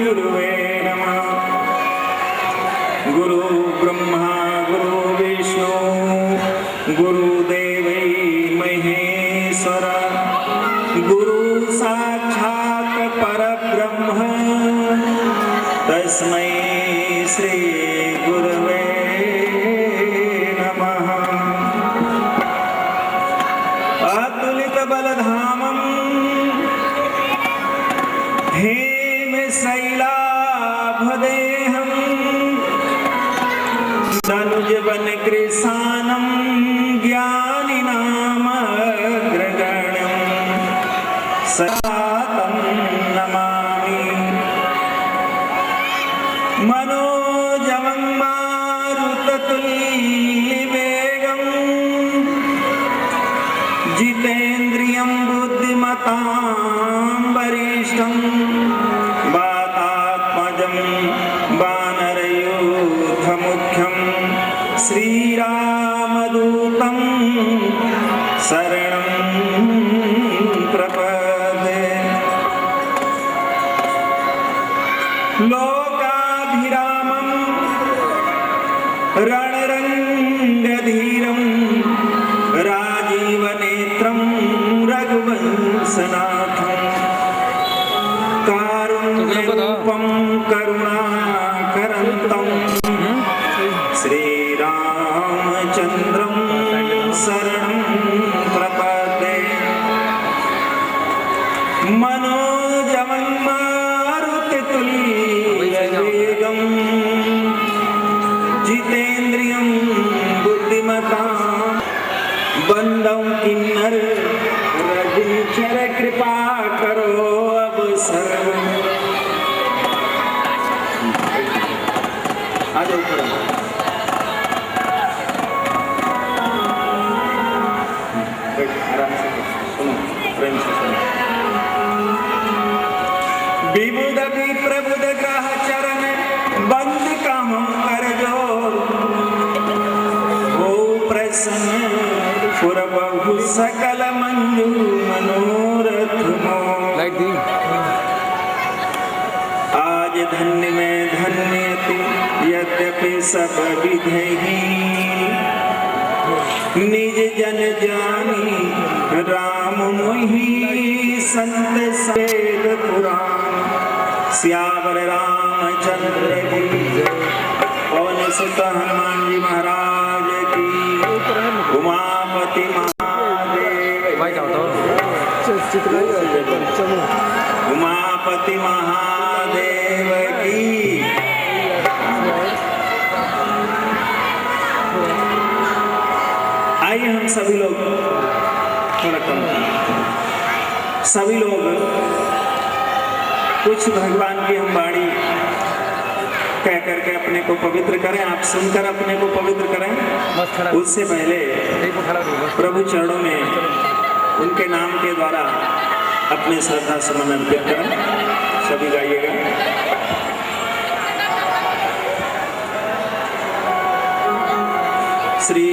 गुरुवे नमः। गुरु ब्रह्मा गुरु विष्णु गुरुदेव महेश्वर गुरु साक्षात् परब्रह्म तस्मै श्री गुरुवे नमः। अतुलित बलधामं हेम शैलाभदेहं धनुजवन कृशानं ज्ञानिनामग्रगण्यं सततं नमामि। मनोजवं मारुततुल्यवेगं जितेन्द्रियं बुद्धिमतां वरिष्ठं वातात्मजं वानरयूथमुख्यं श्रीरामदूतं शरणं प्रपद्ये। लोकाभिरामं रणरङ्गधीरं राजीवनेत्रं रघुवंशनाथं कारुण्यरूपं करुणाकरन्तं श्रीरामचन्द्रं शरणं प्रपद्ये। मनोजवं मारुततुल्यवेगं जितेन्द्रियं बुद्धिमतां बंदं किन्नर रघुचर कृपा करो अब सर्व। आ जाओ आराम से सुनो, प्रेम से सुनो। विबुध विप्रबुध ग्रह चरण बंद कामों कर जोर हो प्रसन्न पुरबहु सकल मंजू मनोरथ मोर। आज धन्य में धन्यति यद्यपि सब विधहि निज जन जानी राम मोहि संत वेद पुराण सियावर रामचंद्र की पवन सुत हनुमान जी महाराज की उमापति महादेव उमापति महादेव की। आइए हम सभी लोग थोड़ा कम सभी लोग कुछ भगवान की हम वाणी कह करके अपने को पवित्र करें। आप सुनकर अपने को पवित्र करें। उससे पहले प्रभु चरणों में उनके नाम के द्वारा अपने श्रद्धा सुमन अर्पित करें। सभी गाइएगा। श्री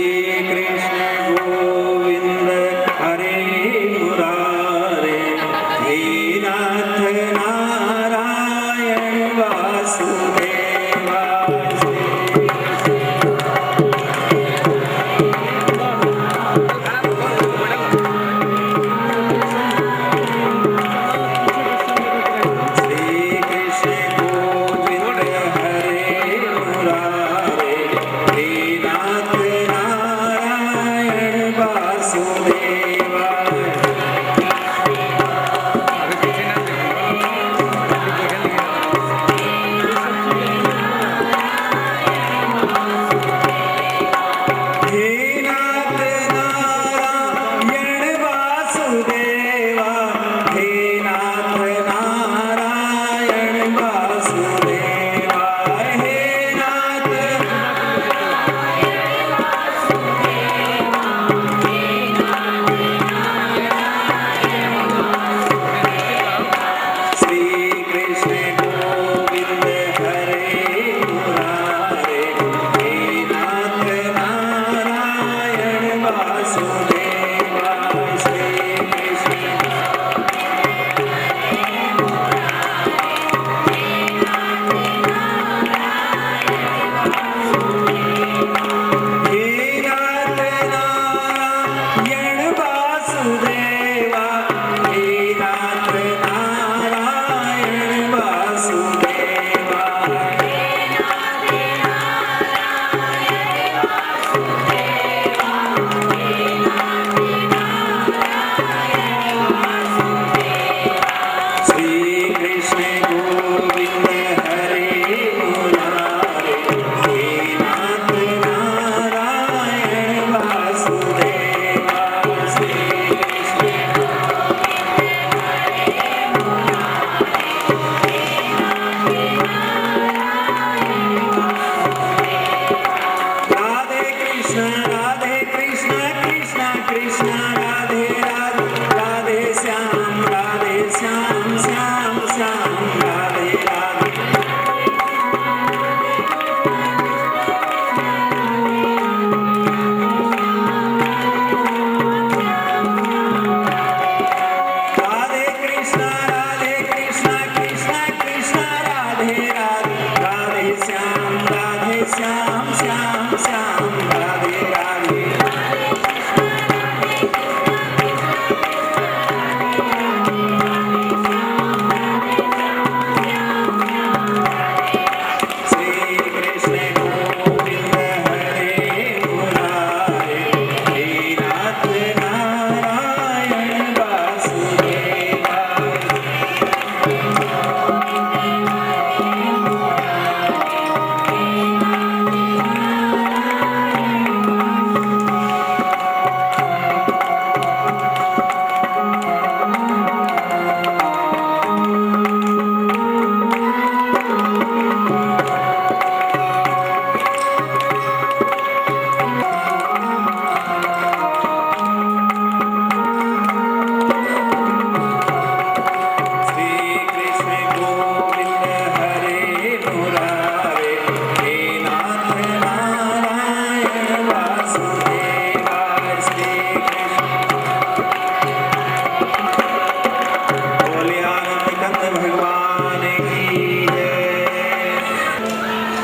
कृष्ण गोविंद हरे मुरारे हे नाथ नारायण वासुदेवा। श्री कृष्ण गोविंद हरे मुरारे हे नाथ नारायण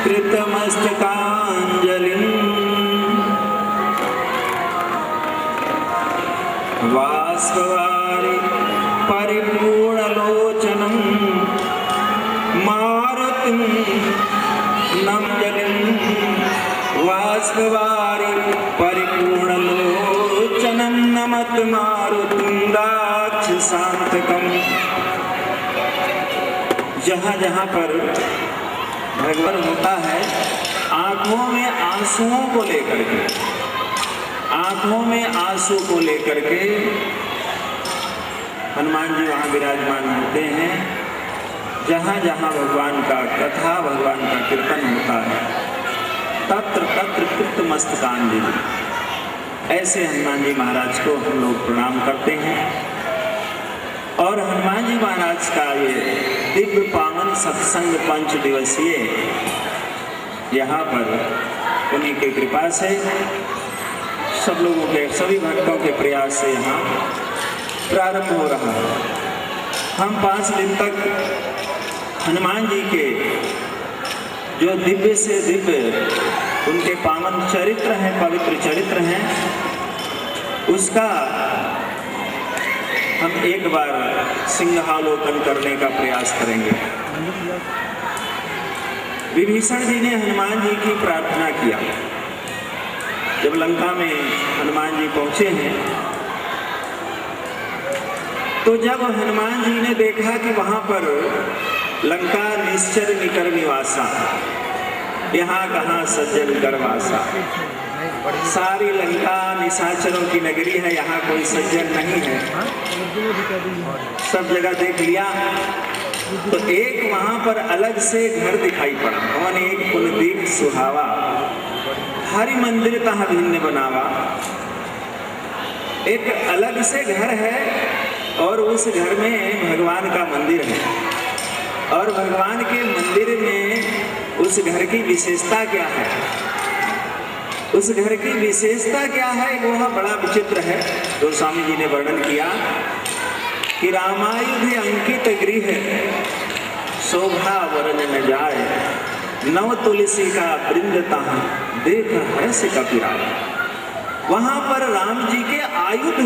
कृतमस्तकाञ्जलिम् वाष्पवारि परिपूर्णलोचनं मारुतिं नमजलिं वाष्पवारि परिपूर्णलोचनं नमत मारुतिं राक्षसान्तकम्। जहाँ जहाँ पर भगवान होता है, आंखों में आंसुओं को लेकर के, आंखों में आंसू को लेकर के हनुमान जी वहाँ विराजमान होते हैं। जहाँ जहाँ भगवान का कथा, भगवान का कीर्तन होता है, तत्र तत्र कृतमस्तकांजलि। ऐसे हनुमान जी महाराज को हम लोग प्रणाम करते हैं। और हनुमान जी महाराज का ये दिव्य पावन सत्संग 5 दिवसीय यहाँ पर उन्हीं की कृपा से, सब लोगों के, सभी भक्तों के प्रयास से यहाँ प्रारंभ हो रहा है। हम 5 दिन तक हनुमान जी के जो दिव्य से दिव्य उनके पावन चरित्र हैं, पवित्र चरित्र हैं, उसका हम एक बार सिंहावलोकन करने का प्रयास करेंगे। विभीषण जी ने हनुमान जी की प्रार्थना किया। जब लंका में हनुमान जी पहुंचे हैं, तो जब हनुमान जी ने देखा कि वहां पर लंका निश्चर निकर निवासा, यहाँ कहाँ सज्जन करवासा, सारी लंका निशाचरों की नगरी है, यहाँ कोई सज्जन नहीं है। सब जगह देख लिया, तो एक वहां पर अलग से घर दिखाई पड़ा। कौन? एक कुलदीप सुहावा, हरि मंदिर तहाँ भिन्न बनावा। एक अलग से घर है और उस घर में भगवान का मंदिर है। और भगवान के मंदिर में उस घर की विशेषता क्या है? उस घर की विशेषता क्या है? वो बड़ा विचित्र है। तो स्वामी जी ने वर्णन किया कि रामायुध अंकित गृह शोभा वरन न जाए, नव तुलसी का वृंद तहाँ देख हर्ष कपिराय। वहां पर राम जी के आयुध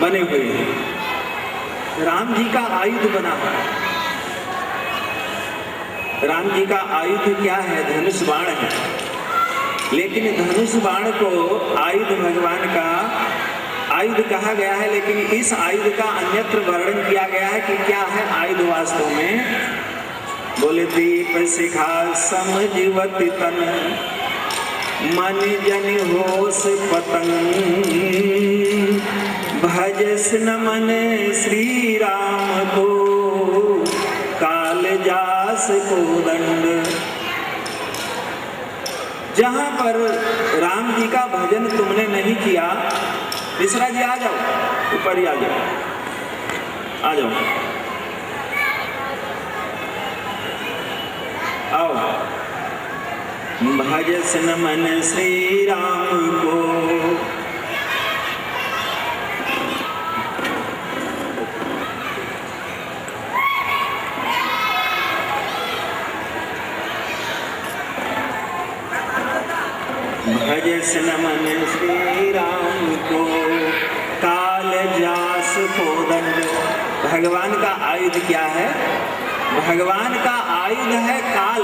बने हुए हैं। राम जी का आयुध बना है। राम जी का आयुध क्या है? धनुष बाण है। लेकिन धनुष बाण को आयुध भगवान का आयुध कहा गया है, लेकिन इस आयुध का अन्यत्र वर्णन किया गया है कि क्या है आयुध वास्तव में। बोले दीप शिखा समझवति तन, मन जन होश पतंग, भजस न मन श्री राम को, काल जास को दंड। जहां पर राम जी का भजन तुमने नहीं किया, मिश्रा जी आ जाओ, ऊपर ही आ जाओ, आ जाओ, आओ। भजस न मन श्री राम को, भजस न मन श्री राम को, काल जास को दंड। भगवान का आयुध क्या है? भगवान का आयुध है काल।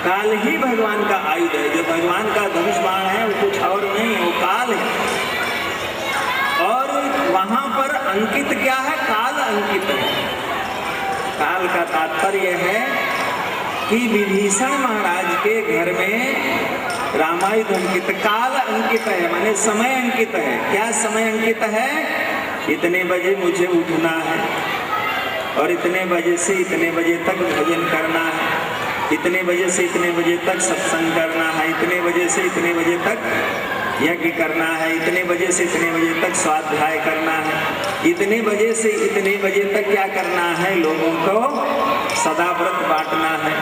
काल ही भगवान का आयुध है। जो भगवान का धनुष बाण है वो कुछ और नहीं, वो काल है। और वहां पर अंकित क्या है? काल अंकित है। काल का तात्पर्य है कि विभीषण महाराज के घर में रामायुध अंकित, काल अंकित है, माने समय अंकित है। क्या समय अंकित है? इतने बजे मुझे उठना है और इतने बजे से इतने बजे तक भजन करना है, इतने बजे से इतने बजे तक सत्संग करना है, इतने बजे से इतने बजे तक यज्ञ करना है, इतने बजे से इतने बजे तक स्वाध्याय करना है, इतने बजे से इतने बजे तक क्या करना है? लोगों को सदा व्रत बांटना है।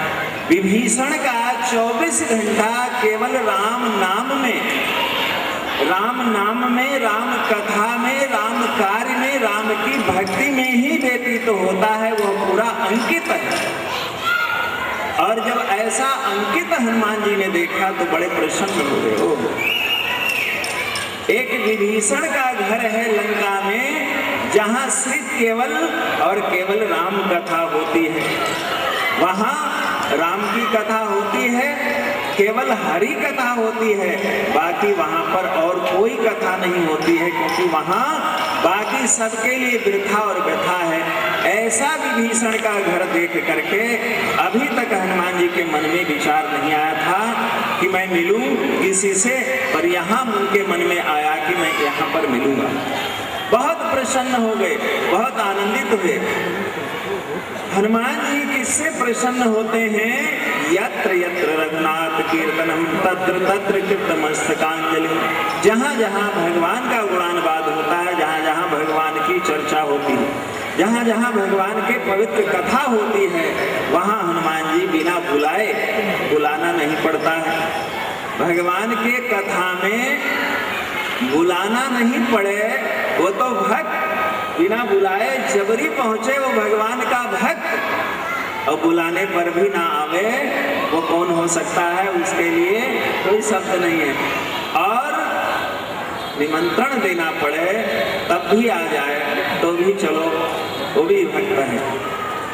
विभीषण का 24 घंटा केवल राम नाम में, राम नाम में, राम कथा में, राम कार्य में, राम की भक्ति में ही व्यतीत होता है। वो पूरा अंकित है। और और जब ऐसा अंकित हनुमान जी ने देखा तो बड़े प्रसन्न हो गए। ओ एक विभीषण का घर है लंका में, जहां सिर्फ केवल और केवल राम कथा होती है, वहां राम की कथा होती है, केवल हरि कथा होती है, बाकी वहां पर और कोई कथा नहीं होती है, क्योंकि वहां बाकी सबके लिए वृथा और व्यथा है। ऐसा विभीषण का घर देख करके अभी तक हनुमान जी के मन में विचार नहीं आया था कि मैं मिलूं किसी से, पर यहाँ उनके मन में आया कि मैं यहाँ पर मिलूंगा। बहुत प्रसन्न हो गए, बहुत आनंदित हुए। हनुमान जी किससे प्रसन्न होते हैं? यत्र यत्र रघुनाथ कीर्तनम तत्र तत्र कृतमस्तकांजलि। जहाँ जहाँ भगवान का गुणानुवाद होता है, जहाँ जहाँ भगवान की चर्चा होती है, जहाँ जहाँ भगवान के पवित्र कथा होती है, वहाँ हनुमान जी बिना बुलाए, बुलाना नहीं पड़ता है। भगवान के कथा में बुलाना नहीं पड़े, वो तो भक्त बिना बुलाए जबरी पहुंचे, वो भगवान का भक्त, और बुलाने पर भी ना आवे, वो कौन हो सकता है? उसके लिए कोई शब्द नहीं है। और निमंत्रण देना पड़े तब भी आ जाए तो भी चलो, वो भी भक्त है।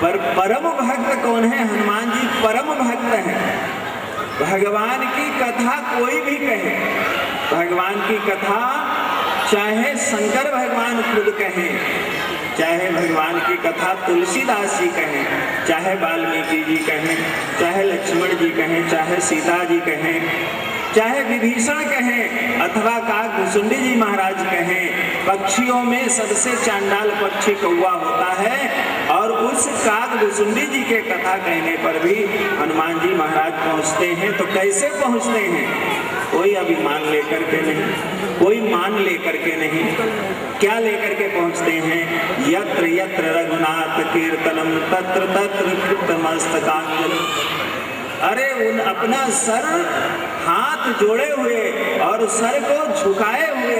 पर परम भक्त कौन है? हनुमान जी परम भक्त हैं। भगवान की कथा कोई भी कहे, भगवान की कथा चाहे शंकर भगवान खुद कहें, चाहे भगवान की कथा तुलसीदास जी कहें, चाहे वाल्मीकि जी कहें, चाहे लक्ष्मण जी कहें, चाहे सीता जी कहें, चाहे विभीषण कहें, अथवा काकभुसुंडी जी महाराज कहें, पक्षियों में सबसे चांडाल पक्षी कौवा होता है, और उस काकभुसुंडी जी के कथा कहने पर भी हनुमान जी महाराज पहुंचते हैं। तो कैसे पहुंचते हैं? कोई अभिमान लेकर के नहीं, कोई मान लेकर के नहीं, क्या लेकर के पहुंचते हैं? यत्र यत्र रघुनाथ कीर्तनम तत्र तत्र कृतमस्तकांजलि। अरे उन अपना सर हाथ जोड़े हुए और सर को झुकाए हुए,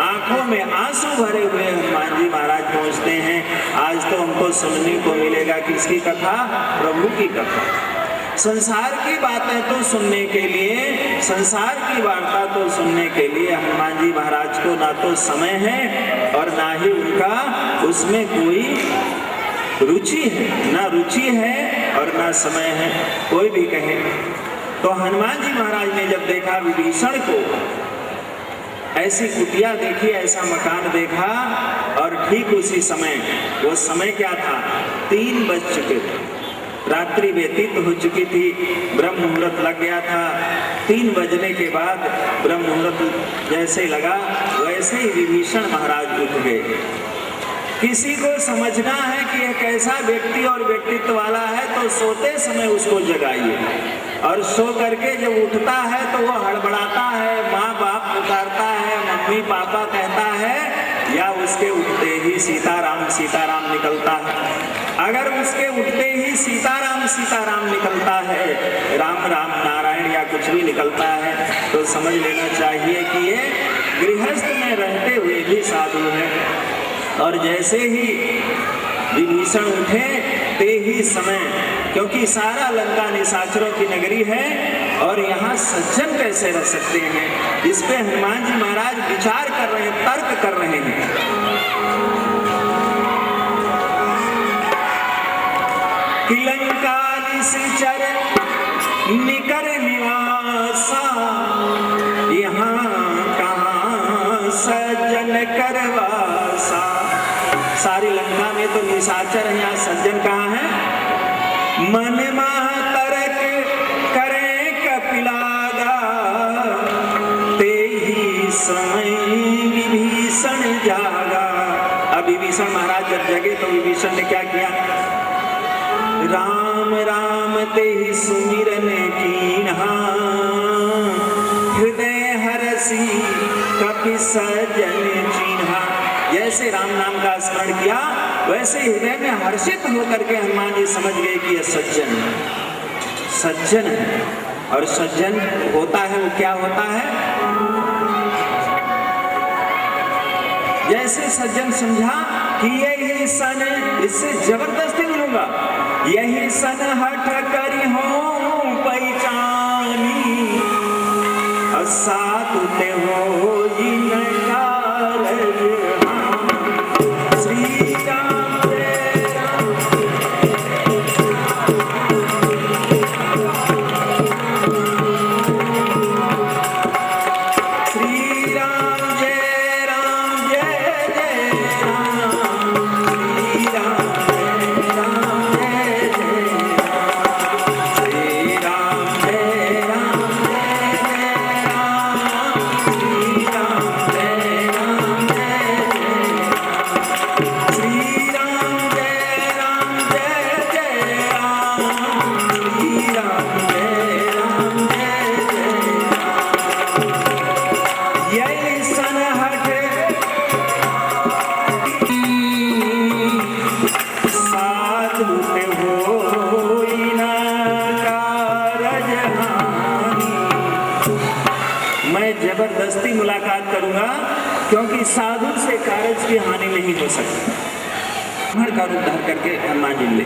आंखों में आंसू भरे हुए हनुमान जी महाराज पहुंचते हैं। आज तो हमको सुनने को मिलेगा किसकी कथा? प्रभु की कथा। संसार की बातें तो सुनने के लिए, संसार की वार्ता तो सुनने के लिए हनुमान जी महाराज को ना तो समय है और ना ही उनका उसमें कोई रुचि है, ना रुचि है और ना समय है, कोई भी कहे। तो हनुमान जी महाराज ने जब देखा विभीषण को, ऐसी कुटिया देखी, ऐसा मकान देखा, और ठीक उसी समय, वो समय क्या था? 3 बज चुके थे, रात्रि व्यतीत हो चुकी थी, ब्रह्म मुहूर्त लग गया था। 3 बजने के बाद ब्रह्म मुहूर्त जैसे लगा, वैसे ही विभीषण महाराज उठ गए। किसी को समझना है कि यह कैसा व्यक्ति और व्यक्तित्व वाला है, तो सोते समय उसको जगाइए, और सो करके जब उठता है तो वो हड़बड़ाता है, माँ बाप पुकारता है, मम्मी पापा कहता है, या उसके उठते ही सीताराम सीताराम निकलता है। अगर उसके उठते ही सीताराम सीताराम निकलता है, राम राम नारायण या कुछ भी निकलता है, तो समझ लेना चाहिए कि ये गृहस्थ में रहते हुए भी साधु है। और जैसे ही विभीषण उठे ते ही समय, क्योंकि सारा लंका निशाचरों की नगरी है और यहाँ सज्जन कैसे रह सकते हैं, इस पे हनुमान जी महाराज विचार कर रहे हैं, तर्क कर रहे हैं। कि लंका निशाचर निकर निवासा, यहाँ कहाँ सज्जन करवासा। सारी लंका में तो निशाचर है, यहाँ सज्जन कहाँ है? मन माह तरक करे कपिलागा, ते ही समय विभीषण जागा। अब विभीषण महाराज जब जगे तो विभीषण ने क्या किया? राम राम ते ही सुमिरन कीन्हा, हृदय हरसी कपि सज्जन चीन्हा। जैसे राम नाम का स्मरण किया, वैसे हृदय में हर्षित होकर के हनुमान जी समझ गए कि यह सज्जन है, सज्जन है। और सज्जन होता है वो क्या होता है? जैसे सज्जन समझा कि यही सन, इससे जबरदस्ती मिलूंगा, यही सन हठ करी हो जबरदस्ती मुलाकात करूंगा, क्योंकि साधु से कारज की हानि नहीं हो सकती। ब्राह्मण का रूप धार करके हनुमान जी ले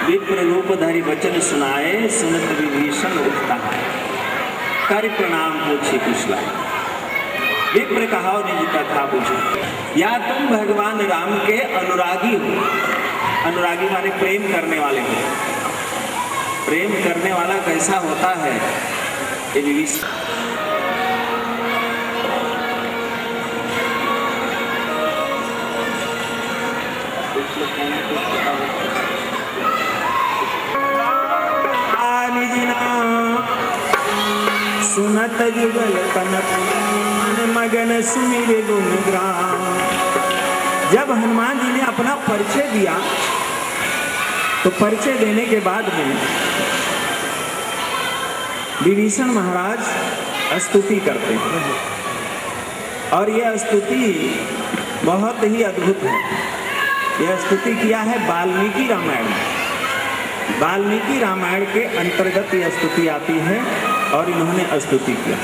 विप्र रूपधारी वचन सुनाए, सुनत विभीषण उठता है, कर प्रणाम पूछे कुशला। विप्र कहा निज कथा पूछो, या तुम भगवान राम के अनुरागी हो। अनुरागी माने प्रेम करने वाले हो। प्रेम करने वाला कैसा होता है ये विभीषण। सुनत जुगल कनक मगन सुमिर गुण ग्राम। जब हनुमान जी ने अपना परिचय दिया तो परिचय देने के बाद में विभीषण महाराज स्तुति करते हैं, और यह स्तुति बहुत ही अद्भुत है। यह स्तुति किया है वाल्मीकि रामायण में। वाल्मीकि रामायण के अंतर्गत यह स्तुति आती है और इन्होंने स्तुति किया।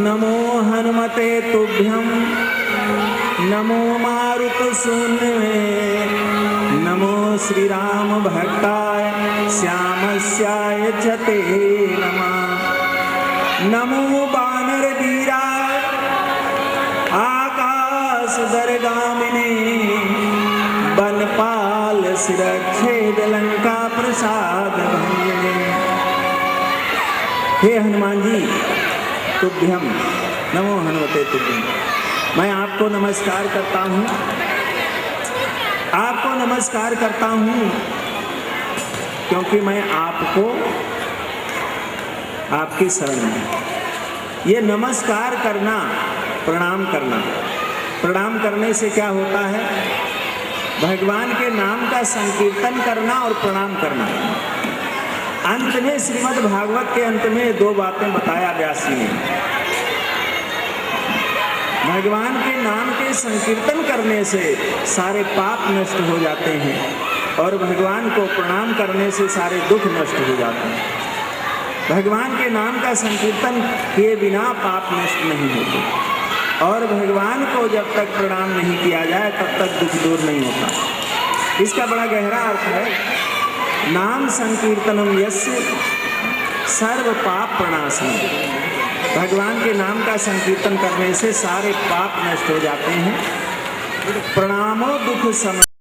नमो हनुमते तुभ्यं, नमो मारुतसूनुवे, नमो श्री राम भक्ताय श्यामस्याय च ते नमः। नमो वानर वीराय आकाशदर्गामिने, वनपाल शिरच्छेद लंका प्रसाद भंजने। हे हनुमान जी, तुभ्यम नमो हनुमते तुभ्यम, मैं आपको नमस्कार करता हूँ। आपको नमस्कार करता हूँ क्योंकि मैं आपको आपकी शरण में। ये नमस्कार करना, प्रणाम करना, प्रणाम करने से क्या होता है? भगवान के नाम का संकीर्तन करना और प्रणाम करना। अंत में श्रीमद् भागवत के अंत में दो बातें बताया व्यास जी ने। भगवान के नाम के संकीर्तन करने से सारे पाप नष्ट हो जाते हैं, और भगवान को प्रणाम करने से सारे दुख नष्ट हो जाते हैं। भगवान के नाम का संकीर्तन किए बिना पाप नष्ट नहीं होते, और भगवान को जब तक प्रणाम नहीं किया जाए तब तक दुख दूर नहीं होता। इसका बड़ा गहरा अर्थ है। नाम संकीर्तनम यस्य सर्व पाप प्रणाशनम। भगवान के नाम का संकीर्तन करने से सारे पाप नष्ट हो जाते हैं। प्रणामो दुख सम